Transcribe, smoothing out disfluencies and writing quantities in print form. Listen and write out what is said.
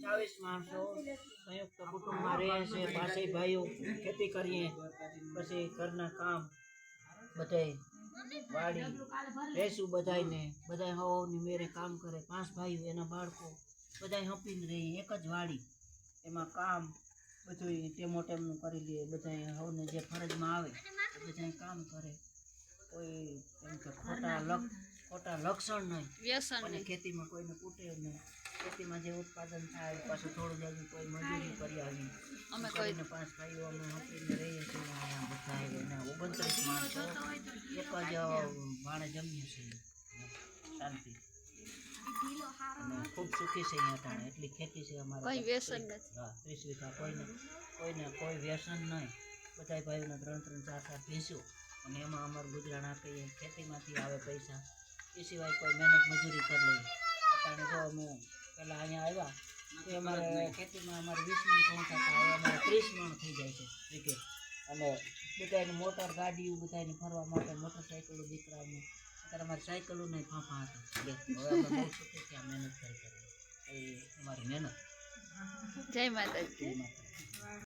40 માણસો સંયુક્ત કુટુંબમાં રહે છે, પાસેય ભાઈઓ ખેતી કરીએ, પછી ઘરના કામ બધાય વાડી ભેંસું બધાયને હવની મેરે કામ કરે, 5 ભાઈઓ એના બાળકો બધાય હપીને રહી એક જ વાડી, એમાં કામ બધું ટેમો ટેમનું કરી લે, બધાય હવને જે ફરજમાં આવે એ બધાય કામ કરે, કોઈ એમ કે ખોટા લક્ષણ નહીં, અને ખેતીમાં કોઈને કૂટે નહીં, ખેતીમાં જે ઉત્પાદન થાય પાછું થોડું જલ્દી કોઈ મજૂરી કરી આવી અમે કોઈને 5 ભાઈઓ અમે હપીને રહીએ છીએ અહીંયા બધા એને 29 માણસો એક જ ભાણે જમીએ છીએ શાંતિ અને ખૂબ સુખી છે અહીંયા ટાણે એટલી ખેતી છે અમારે કોઈ વ્યસન નથી. હા 30 વીઘા કોઈને કોઈ વ્યસન નહીં, બધા ભાઈઓને 3-3 4-4 ભેંસો અને એમાં અમારું ગુજરાન આપીએ, ખેતીમાંથી આવે પૈસા એ સિવાય કોઈ મહેનત મજૂરી કરી લઈએ. અત્યારે જો અમે પહેલાં અહીંયા આવ્યા તો અમારે ખેતીમાં અમારે 20 મણ ઘઉં થતા, હવે અમારે 30 મણ થઈ જાય છે વીઘે, અને બધાને મોટર ગાડીઓ બધાને ફરવા માટે મોટરસાઇકલો દીકરાઓને અત્યારે અમારી સાયકલો નહીં ફાંફા હતા, હવે અમે બહુ સુખી થયા મહેનત કરી એ અમારી મહેનત. જય માતાજી.